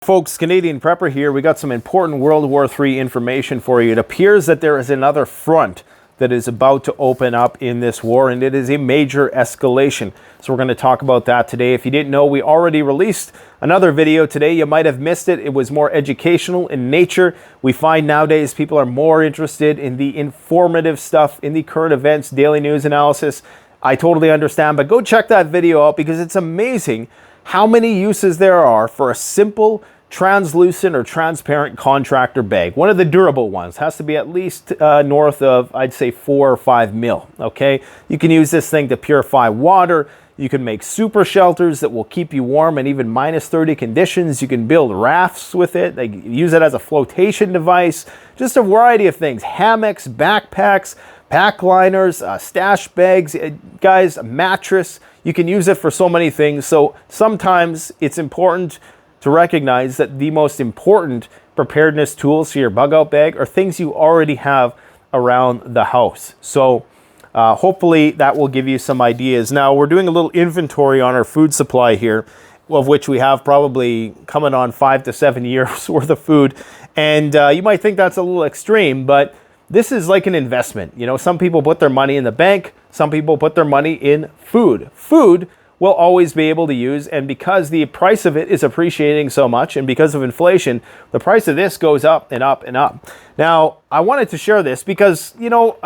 Folks, Canadian Prepper here. We got some important World War III information for you. It appears that there is another front that is about to open up in this war, and it is a major escalation. So we're going to talk about that today. If you didn't know, we already released another video today. You might have missed it. It was more educational in nature. We find nowadays people are more interested in the informative stuff, in the current events, daily news analysis. I totally understand, but go check that video out because it's amazing how many uses there are for a simple translucent or transparent contractor bag. One of the durable ones has to be at least north of, I'd say, 4 or 5 mil. Okay, you can use this thing to purify water. You can make super shelters that will keep you warm in even minus 30 conditions. You can build rafts with it. They use it as a flotation device. Just a variety of things. Hammocks, backpacks, pack liners, stash bags, guys, a mattress. You can use it for so many things. So sometimes it's important to recognize that the most important preparedness tools for your bug out bag are things you already have around the house. So hopefully that will give you some ideas. Now we're doing a little inventory on our food supply here, of which we have probably coming on 5 to 7 years worth of food. And you might think that's a little extreme, but this is like an investment. You know, some people put their money in the bank. Some people put their money in food. Food will always be able to use, and because the price of it is appreciating so much, and because of inflation, the price of this goes up and up and up. Now, I wanted to share this because, you know,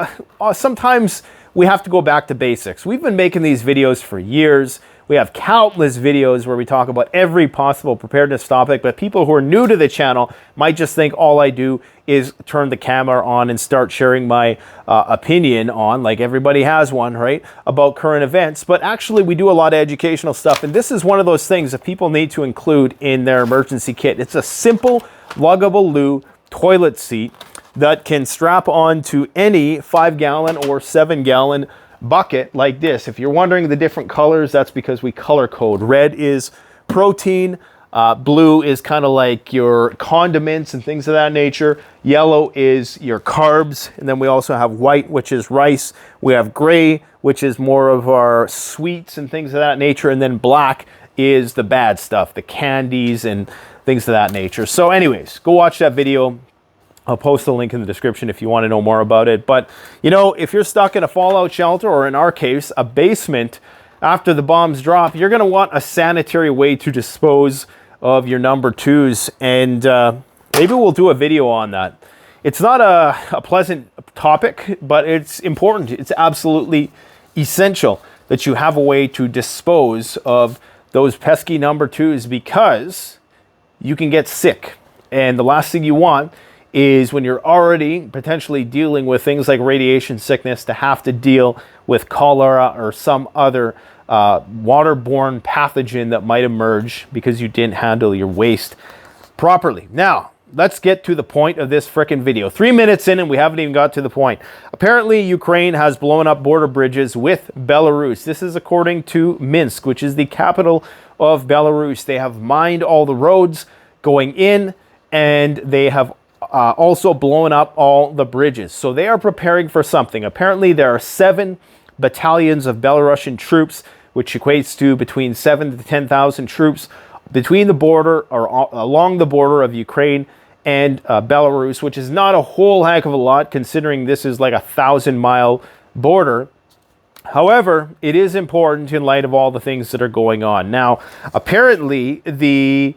sometimes we have to go back to basics. We've been making these videos for years. We have countless videos where we talk about every possible preparedness topic, but people who are new to the channel might just think all I do is turn the camera on and start sharing my opinion on, like everybody has one, right, about current events. But actually, we do a lot of educational stuff, and this is one of those things that people need to include in their emergency kit. It's a simple Luggable Loo toilet seat that can strap on to any 5-gallon or 7-gallon bucket like this. If you're wondering the different colors, that's because we color code. Red is protein, blue is kind of like your condiments and things of that nature, yellow is your carbs, and then we also have white, which is rice. We have gray, which is more of our sweets and things of that nature, and then black is the bad stuff, the candies and things of that nature. So anyways, go watch that video. I'll post a link in the description if you want to know more about it. But, you know, if you're stuck in a fallout shelter, or in our case, a basement, after the bombs drop, you're going to want a sanitary way to dispose of your number twos. And maybe we'll do a video on that. It's not a pleasant topic, but it's important. It's absolutely essential that you have a way to dispose of those pesky number twos, because you can get sick. And the last thing you want is, when you're already potentially dealing with things like radiation sickness, to have to deal with cholera or some other waterborne pathogen that might emerge because you didn't handle your waste properly. Now, let's get to the point of this frickin' video. 3 minutes in and we haven't even got to the point. Apparently, Ukraine has blown up border bridges with Belarus. This is according to Minsk, which is the capital of Belarus. They have mined all the roads going in, and they have also blown up all the bridges. So they are preparing for something. Apparently, there are 7 battalions of Belarusian troops, which equates to between 7,000 to 10,000 troops between the border, or along the border of Ukraine and Belarus, which is not a whole heck of a lot considering this is like a 1,000-mile border. However, it is important in light of all the things that are going on. Now, apparently, the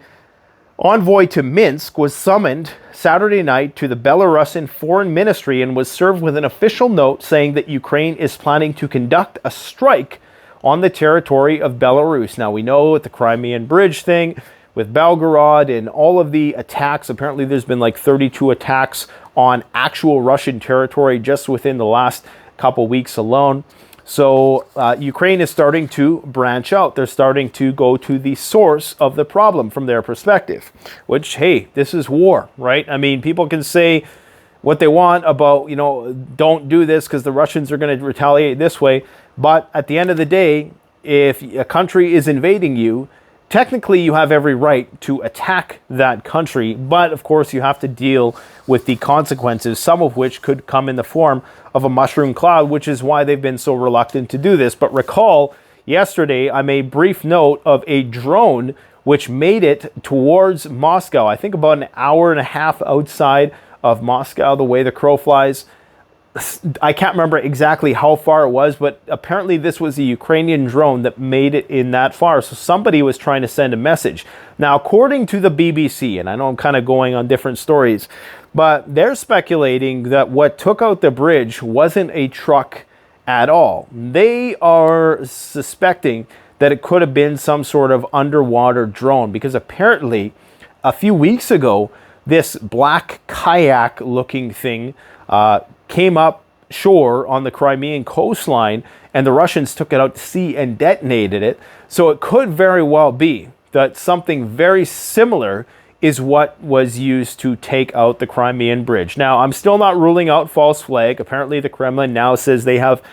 envoy to Minsk was summoned Saturday night to the Belarusian Foreign Ministry and was served with an official note saying that Ukraine is planning to conduct a strike on the territory of Belarus. Now, we know with the Crimean Bridge thing, with Belgorod and all of the attacks, apparently there's been like 32 attacks on actual Russian territory just within the last couple weeks alone. So Ukraine is starting to branch out. They're starting to go to the source of the problem from their perspective, which, hey, this is war, right? I mean, people can say what they want about, you know, don't do this because the Russians are going to retaliate this way. But at the end of the day, if a country is invading you, technically you have every right to attack that country, but of course you have to deal with the consequences, some of which could come in the form of a mushroom cloud, which is why they've been so reluctant to do this. But recall, yesterday I made brief note of a drone which made it towards Moscow. I think about an hour and a half outside of Moscow, the way the crow flies. I can't remember exactly how far it was, but apparently this was a Ukrainian drone that made it in that far. So somebody was trying to send a message. Now, according to the BBC, and I know I'm kind of going on different stories, but they're speculating that what took out the bridge wasn't a truck at all. They are suspecting that it could have been some sort of underwater drone, because apparently a few weeks ago, this black kayak looking thing came up shore on the Crimean coastline, and the Russians took it out to sea and detonated it. So it could very well be that something very similar is what was used to take out the Crimean bridge. Now, I'm still not ruling out false flag. Apparently, the Kremlin now says they have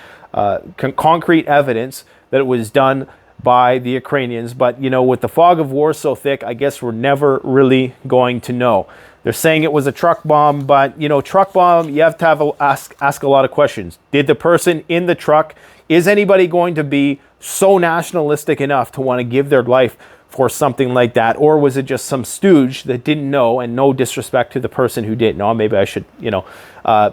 concrete evidence that it was done by the Ukrainians. But, you know, with the fog of war so thick, I guess we're never really going to know. They're saying it was a truck bomb, but, you know, truck bomb, you have to ask a lot of questions. Did the person in the truck, is anybody going to be so nationalistic enough to want to give their life for something like that? Or was it just some stooge that didn't know, and no disrespect to the person who didn't know? Maybe I should, you know,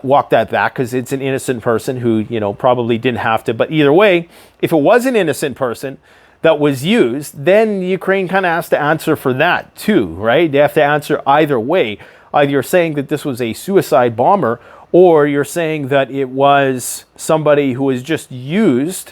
walk that back, because it's an innocent person who, you know, probably didn't have to. But either way, if it was an innocent person that was used, then Ukraine kind of has to answer for that too, right? They have to answer either way. Either you're saying that this was a suicide bomber, or you're saying that it was somebody who was just used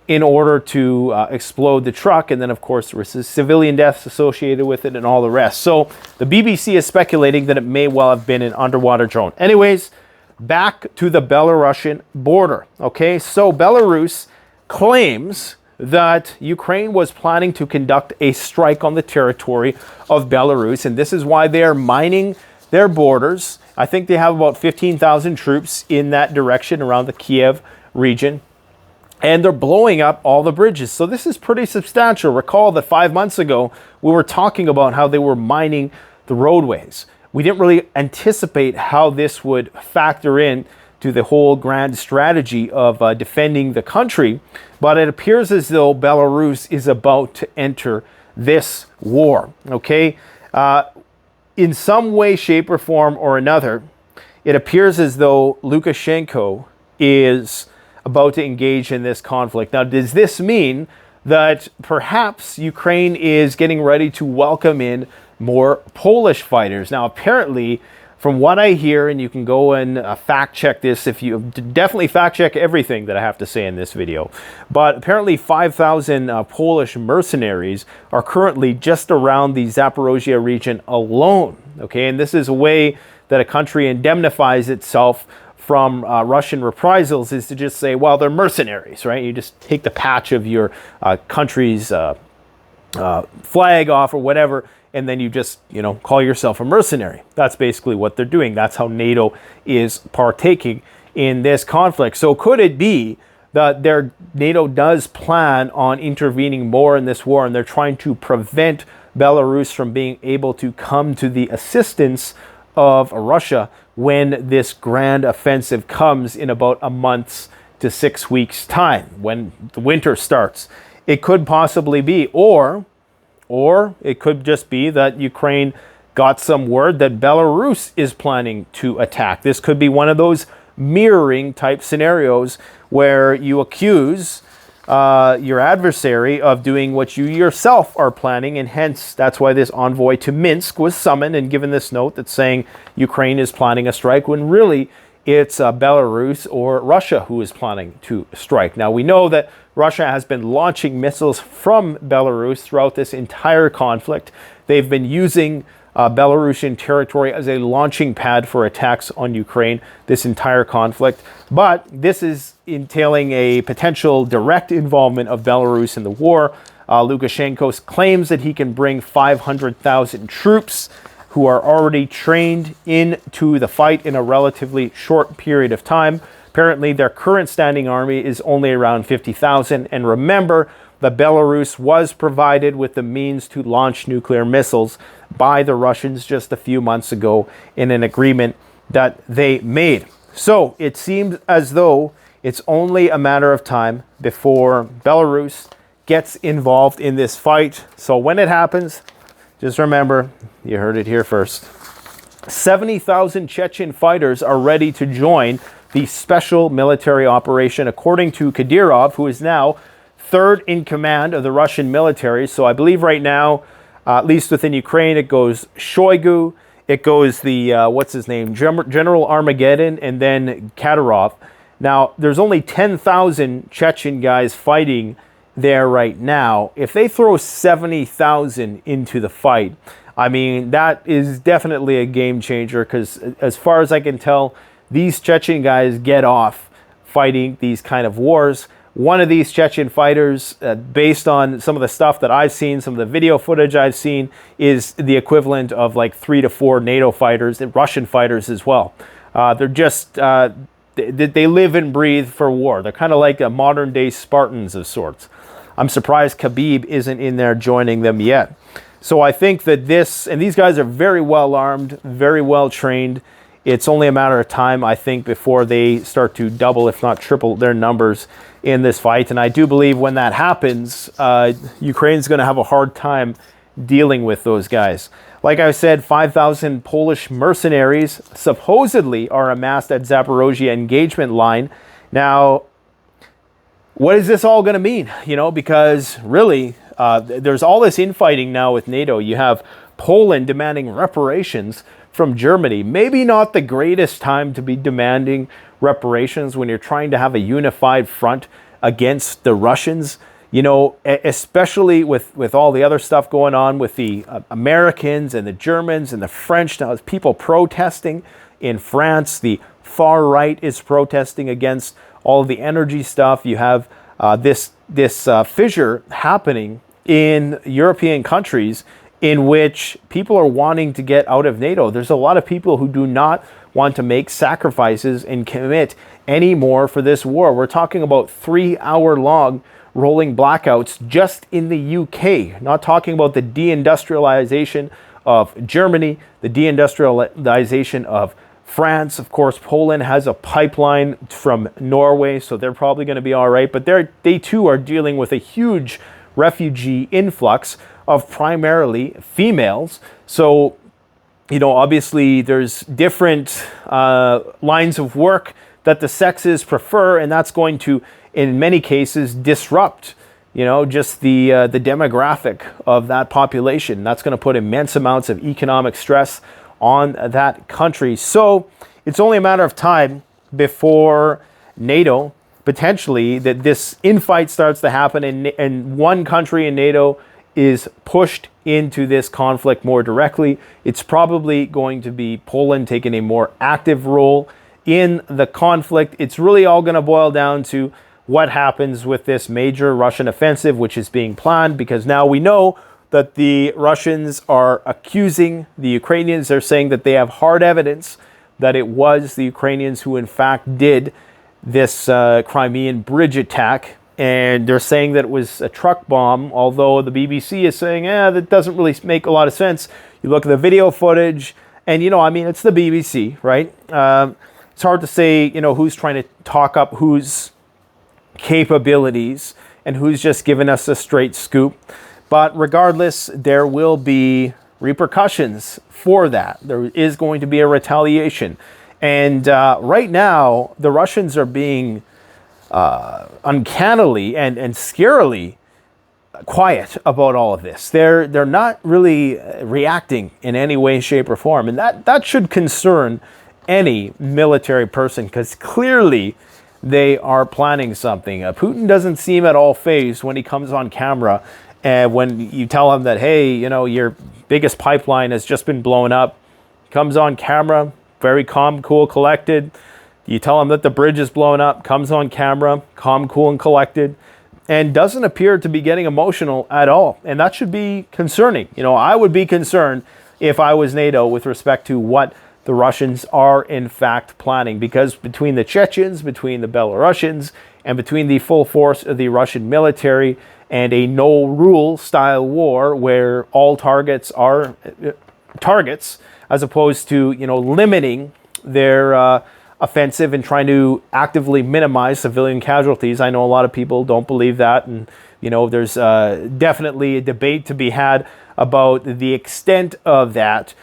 in order to explode the truck. And then, of course, there was civilian deaths associated with it and all the rest. So the BBC is speculating that it may well have been an underwater drone. Anyways, back to the Belarusian border. Okay, so Belarus claims that Ukraine was planning to conduct a strike on the territory of Belarus, and this is why they are mining their borders. I think they have about 15,000 troops in that direction around the Kiev region, and they're blowing up all the bridges. So this is pretty substantial. Recall that 5 months ago, we were talking about how they were mining the roadways. We didn't really anticipate how this would factor in to the whole grand strategy of defending the country, but it appears as though Belarus is about to enter this war, okay? In some way, shape, or form or another, it appears as though Lukashenko is about to engage in this conflict. Now, does this mean that perhaps Ukraine is getting ready to welcome in more Polish fighters? Now, apparently, from what I hear, and you can go and fact check this, if you definitely fact check everything that I have to say in this video, but apparently 5,000 Polish mercenaries are currently just around the Zaporozhye region alone. Okay, and this is a way that a country indemnifies itself from Russian reprisals, is to just say, well, they're mercenaries, right? You just take the patch of your country's flag off or whatever, and then you just, you know, call yourself a mercenary. That's basically what they're doing. That's how NATO is partaking in this conflict. So could it be that NATO does plan on intervening more in this war, and they're trying to prevent Belarus from being able to come to the assistance of Russia when this grand offensive comes in about a month's to 6 weeks' time, when the winter starts? It could possibly be, or it could just be that Ukraine got some word that Belarus is planning to attack. This could be one of those mirroring type scenarios where you accuse your adversary of doing what you yourself are planning, and hence that's why this envoy to Minsk was summoned and given this note that's saying Ukraine is planning a strike, when really it's Belarus or Russia who is planning to strike. Now, we know that Russia has been launching missiles from Belarus throughout this entire conflict. They've been using Belarusian territory as a launching pad for attacks on Ukraine this entire conflict. But this is entailing a potential direct involvement of Belarus in the war. Lukashenko claims that he can bring 500,000 troops who are already trained into the fight in a relatively short period of time. Apparently, their current standing army is only around 50,000. And remember that Belarus was provided with the means to launch nuclear missiles by the Russians just a few months ago in an agreement that they made. So it seems as though it's only a matter of time before Belarus gets involved in this fight. So when it happens, Just remember, you heard it here first. 70,000 Chechen fighters are ready to join the special military operation, according to Kadyrov, who is now third in command of the Russian military. So I believe right now, at least within Ukraine, it goes Shoigu, it goes the, what's his name, General Armageddon, and then Kadyrov. Now, there's only 10,000 Chechen guys fighting there right now. If they throw 70,000 into the fight, I mean, that is definitely a game changer, because as far as I can tell, these Chechen guys get off fighting these kind of wars. One of these Chechen fighters, based on some of the stuff that I've seen, some of the video footage I've seen, is the equivalent of like 3 to 4 NATO fighters, and Russian fighters as well. They're just, they live and breathe for war. They're kind of like a modern day Spartans of sorts. I'm surprised Khabib isn't in there joining them yet. So I think that these guys are very well armed, very well trained. It's only a matter of time, I think, before they start to double, if not triple, their numbers in this fight. And I do believe when that happens, Ukraine's going to have a hard time dealing with those guys. Like I said, 5,000 Polish mercenaries supposedly are amassed at Zaporozhye engagement line. Now, what is this all going to mean? You know, because really, there's all this infighting now with NATO. You have Poland demanding reparations from Germany. Maybe not the greatest time to be demanding reparations when you're trying to have a unified front against the Russians. You know, especially with all the other stuff going on with the Americans and the Germans and the French. Now, there's people protesting in France. The far right is protesting against all of the energy stuff. You have this fissure happening in European countries in which people are wanting to get out of NATO. There's a lot of people who do not want to make sacrifices and commit any more for this war. We're talking about 3-hour-long rolling blackouts just in the UK. Not talking about the deindustrialization of Germany, the deindustrialization of France. Of course, Poland has a pipeline from Norway, so they're probably going to be all right. But they too are dealing with a huge refugee influx of primarily females. So, you know, obviously there's different lines of work that the sexes prefer, and that's going to, in many cases, disrupt, you know, just the demographic of that population. That's going to put immense amounts of economic stress on that country. So it's only a matter of time before NATO, potentially, that this infight starts to happen, and one country in NATO is pushed into this conflict more directly. It's probably going to be Poland taking a more active role in the conflict. It's really all going to boil down to what happens with this major Russian offensive, which is being planned, because now we know that the Russians are accusing the Ukrainians. They're saying that they have hard evidence that it was the Ukrainians who in fact did this Crimean bridge attack. And they're saying that it was a truck bomb, although the BBC is saying, that doesn't really make a lot of sense. You look at the video footage, and, you know, I mean, it's the BBC, right? It's hard to say, you know, who's trying to talk up whose capabilities and who's just giving us a straight scoop. But regardless, there will be repercussions for that. There is going to be a retaliation. And right now, the Russians are being uncannily and scarily quiet about all of this. They're not really reacting in any way, shape, or form. And that should concern any military person, because clearly they are planning something. Putin doesn't seem at all fazed when he comes on camera, and when you tell him that, hey, you know, your biggest pipeline has just been blown up. Comes on camera, very calm, cool, collected. You tell him that the bridge is blown up, comes on camera, calm, cool, and collected, and doesn't appear to be getting emotional at all. And that should be concerning. You know, I would be concerned if I was NATO with respect to what the Russians are in fact planning, because between the Chechens, between the Belarusians, and between the full force of the Russian military and a no-rule style war where all targets are targets, as opposed to, you know, limiting their offensive and trying to actively minimize civilian casualties. I know a lot of people don't believe that, and you know, there's definitely a debate to be had about the extent of that.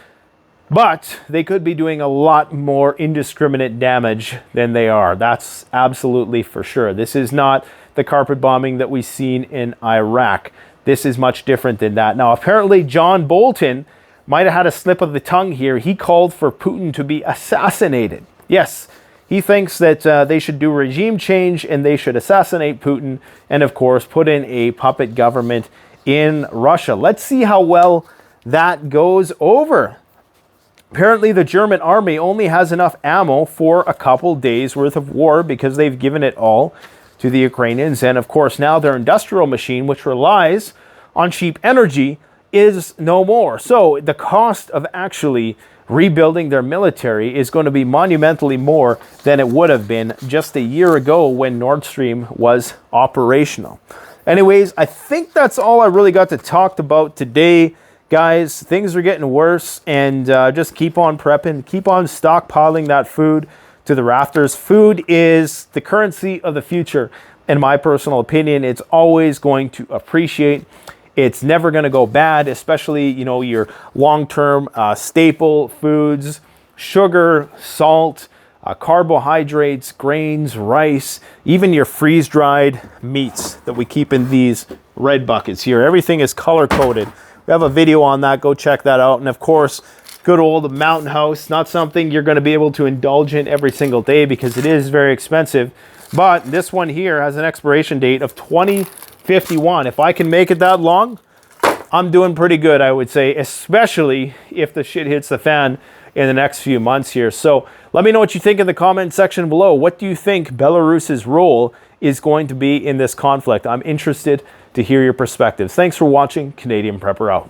But they could be doing a lot more indiscriminate damage than they are. That's absolutely for sure. This is not the carpet bombing that we've seen in Iraq. This is much different than that. Now, apparently John Bolton might have had a slip of the tongue here. He called for Putin to be assassinated. Yes, he thinks that they should do regime change and they should assassinate Putin and, of course, put in a puppet government in Russia. Let's see how well that goes over. Apparently, the German army only has enough ammo for a couple days worth of war because they've given it all to the Ukrainians. And of course, now their industrial machine, which relies on cheap energy, is no more. So the cost of actually rebuilding their military is going to be monumentally more than it would have been just a year ago when Nord Stream was operational. Anyways, I think that's all I really got to talk about today. Guys, things are getting worse, and just keep on prepping, keep on stockpiling that food to the rafters. Food is the currency of the future. In my personal opinion, it's always going to appreciate. It's never going to go bad, especially, you know, your long-term staple foods, sugar, salt, carbohydrates, grains, rice, even your freeze-dried meats that we keep in these red buckets here. Everything is color-coded. We have a video on that. Go check that out. And of course, good old Mountain House. Not something you're going to be able to indulge in every single day because it is very expensive. But this one here has an expiration date of 2051. If I can make it that long, I'm doing pretty good, I would say, especially if the shit hits the fan in the next few months here. So let me know what you think in the comment section below. What do you think Belarus's role is going to be in this conflict? I'm interested to hear your perspectives. Thanks for watching. Canadian Prepper out.